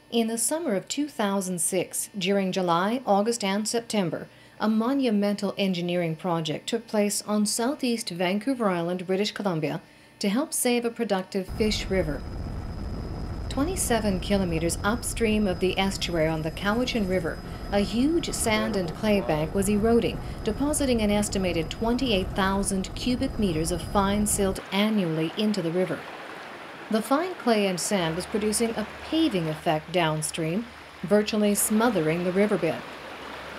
In the summer of 2006, during July, August and September, a monumental engineering project took place on southeast Vancouver Island, British Columbia, to help save a productive fish river. 27 kilometers upstream of the estuary on the Cowichan River, a huge sand and clay bank was eroding, depositing an estimated 28,000 cubic meters of fine silt annually into the river. The fine clay and sand was producing a paving effect downstream, virtually smothering the riverbed.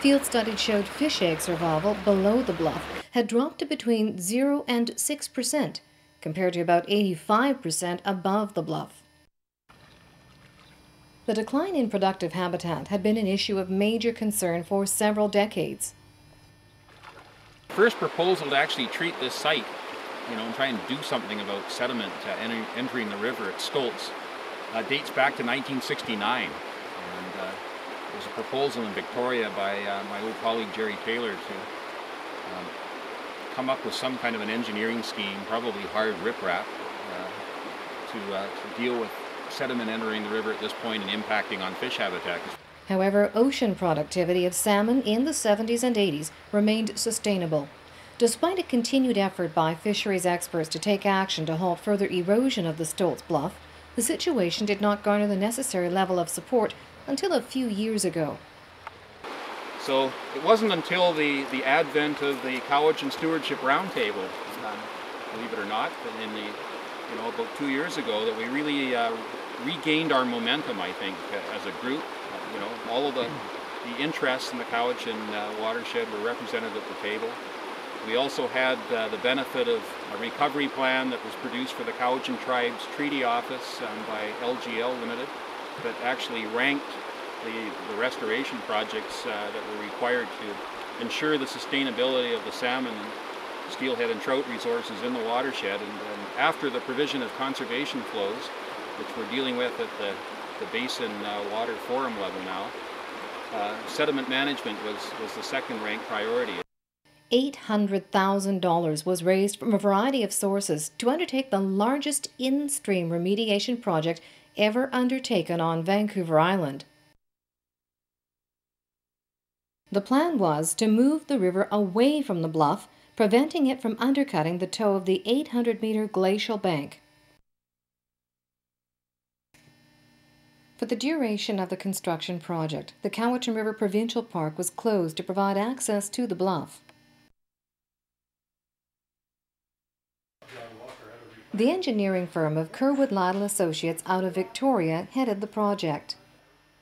Field studies showed fish egg survival below the bluff had dropped to between 0 and 6%, compared to about 85% above the bluff. The decline in productive habitat had been an issue of major concern for several decades. The first proposal to actually treat this site, and try and do something about sediment entering the river at Stoltz, dates back to 1969. And there was a proposal in Victoria by my old colleague Jerry Taylor to come up with some kind of an engineering scheme, probably hard riprap, to deal with sediment entering the river at this point and impacting on fish habitat. However, ocean productivity of salmon in the 70s and 80s remained sustainable. Despite a continued effort by fisheries experts to take action to halt further erosion of the Stoltz Bluff, the situation did not garner the necessary level of support until a few years ago. So it wasn't until the advent of the Cowichan Stewardship Roundtable, believe it or not, about 2 years ago, that we really regained our momentum, I think, as a group. All of the interests in the Cowichan watershed were represented at the table. We also had the benefit of a recovery plan that was produced for the Cowichan Tribe's Treaty Office by LGL Limited that actually ranked the restoration projects that were required to ensure the sustainability of the salmon and steelhead and trout resources in the watershed. And after the provision of conservation flows, which we're dealing with at the basin water forum level now, sediment management was the second ranked priority. $800,000 was raised from a variety of sources to undertake the largest in-stream remediation project ever undertaken on Vancouver Island. The plan was to move the river away from the bluff, preventing it from undercutting the toe of the 800-meter glacial bank. For the duration of the construction project, the Cowichan River Provincial Park was closed to provide access to the bluff. The engineering firm of Curwood Lytle Associates out of Victoria headed the project.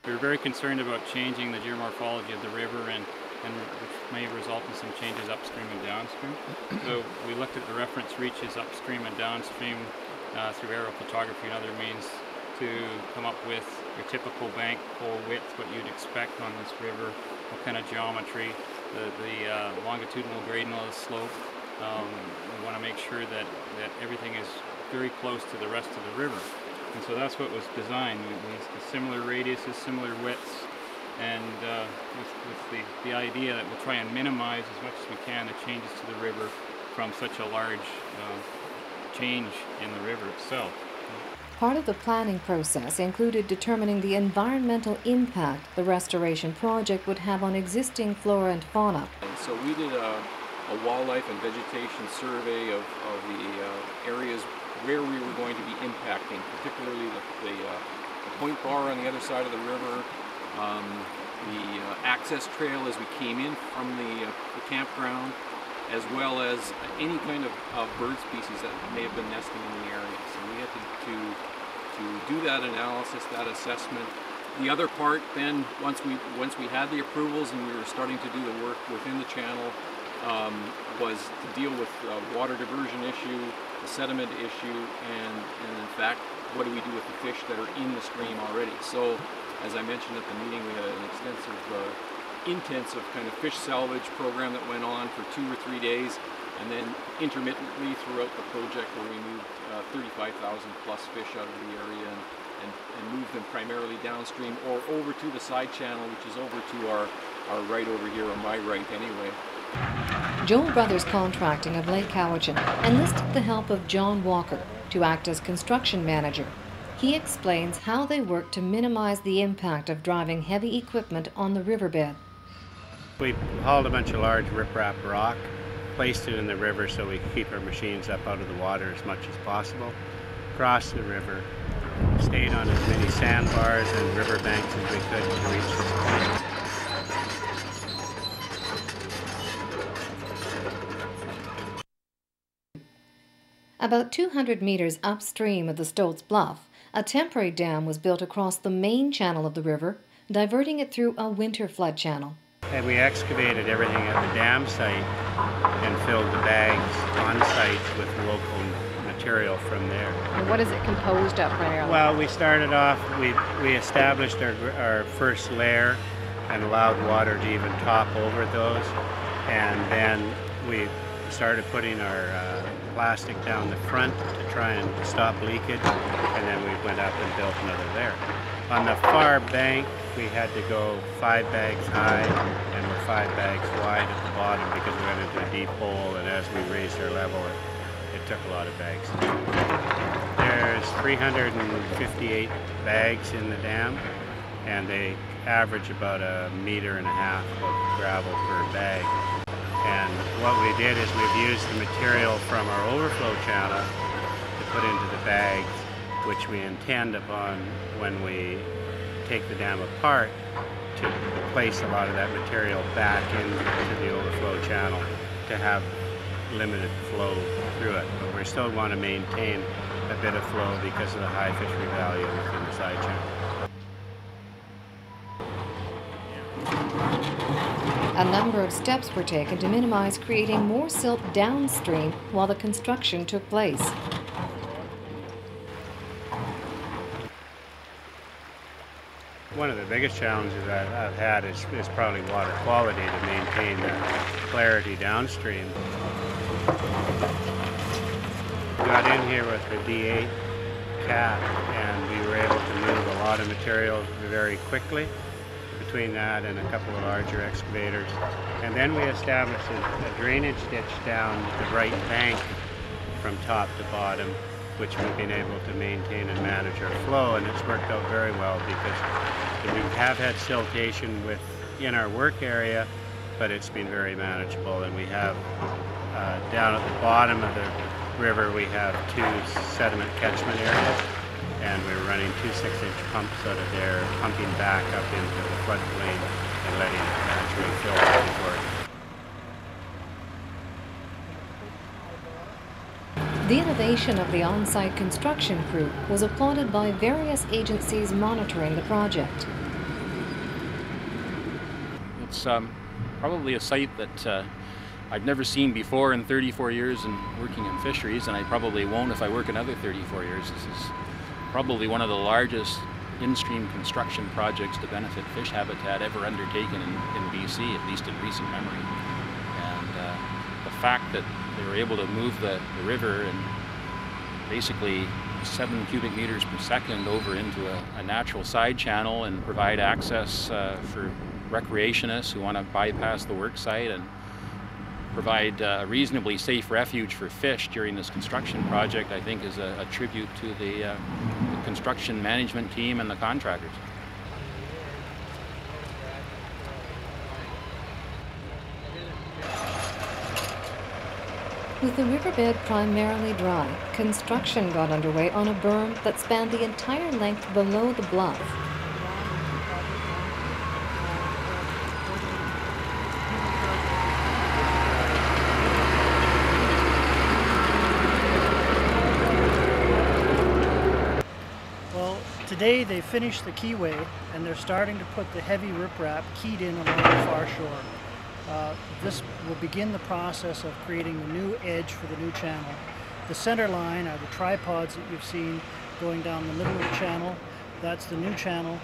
We were very concerned about changing the geomorphology of the river and which may result in some changes upstream and downstream. So we looked at the reference reaches upstream and downstream through aerial photography and other means to come up with your typical bank pole width, what you'd expect on this river, what kind of geometry, the longitudinal gradient slope. We want to make sure that everything is very close to the rest of the river. And so that's what was designed. We used similar radiuses, similar widths, and with the idea that we'll try and minimize as much as we can the changes to the river from such a large change in the river itself. Part of the planning process included determining the environmental impact the restoration project would have on existing flora and fauna. And so we did a wildlife and vegetation survey of the areas where we were going to be impacting, particularly the point bar on the other side of the river, the access trail as we came in from the campground, as well as any kind of bird species that may have been nesting in the area. So we had to do that analysis, that assessment. The other part then, once we had the approvals and we were starting to do the work within the channel, was to deal with the water diversion issue, the sediment issue, and in fact, what do we do with the fish that are in the stream already? So, as I mentioned at the meeting, we had an extensive, intensive kind of fish salvage program that went on for 2 or 3 days, and then intermittently throughout the project where we moved 35,000 plus fish out of the area and moved them primarily downstream or over to the side channel, which is over to our right over here, on my right anyway. Joel Brothers Contracting of Lake Cowichan enlisted the help of John Walker to act as construction manager. He He explains how they work to minimize the impact of driving heavy equipment on the riverbed. We hauled a bunch of large riprap rock, placed it in the river so we could keep our machines up out of the water as much as possible, crossed the river, stayed on as many sandbars and riverbanks as we could to reach this point. About 200 meters upstream of the Stoltz Bluff, a temporary dam was built across the main channel of the river, diverting it through a winter flood channel. And we excavated everything at the dam site and filled the bags on site with local material from there. And what is it composed of primarily? Well, we started off, we established our first layer and allowed water to even top over those. And then we started putting our plastic down the front to try and stop leakage. And then we went up and built another layer. On the far bank, we had to go 5 bags high and we're 5 bags wide at the bottom because we went into a deep hole, and as we raised our level, it took a lot of bags. There's 358 bags in the dam, and they average about 1.5 meters of gravel per bag. And what we did is we've used the material from our overflow channel to put into the bags, which we intend upon when we take the dam apart to place a lot of that material back into the overflow channel to have limited flow through it. But we still want to maintain a bit of flow because of the high fishery value within the side channel. A number of steps were taken to minimize creating more silt downstream while the construction took place. One of the biggest challenges I've had is probably water quality, to maintain that clarity downstream. Got in here with the D8 cap and we were able to move a lot of material very quickly between that and a couple of larger excavators. And then we established a drainage ditch down the right bank from top to bottom, which we've been able to maintain and manage our flow, and it's worked out very well because we have had siltation in our work area, but it's been very manageable. And we have down at the bottom of the river we have 2 sediment catchment areas, and we're running 2 6-inch pumps out of there, pumping back up into the floodplain and letting it naturally fill before it. The innovation of the on-site construction crew was applauded by various agencies monitoring the project. It's probably a site that I've never seen before in 34 years in working in fisheries, and I probably won't if I work another 34 years. This is probably one of the largest in-stream construction projects to benefit fish habitat ever undertaken in BC, at least in recent memory. And the fact that they were able to move the river and basically 7 cubic meters per second over into a natural side channel and provide access for recreationists who want to bypass the work site and provide a reasonably safe refuge for fish during this construction project, I think is a tribute to the construction management team and the contractors. With the riverbed primarily dry, construction got underway on a berm that spanned the entire length below the bluff. Well, today they finished the keyway and they're starting to put the heavy riprap keyed in along the far shore. This will begin the process of creating the new edge for the new channel. The center line are the tripods that you've seen going down the middle of the channel. That's the new channel.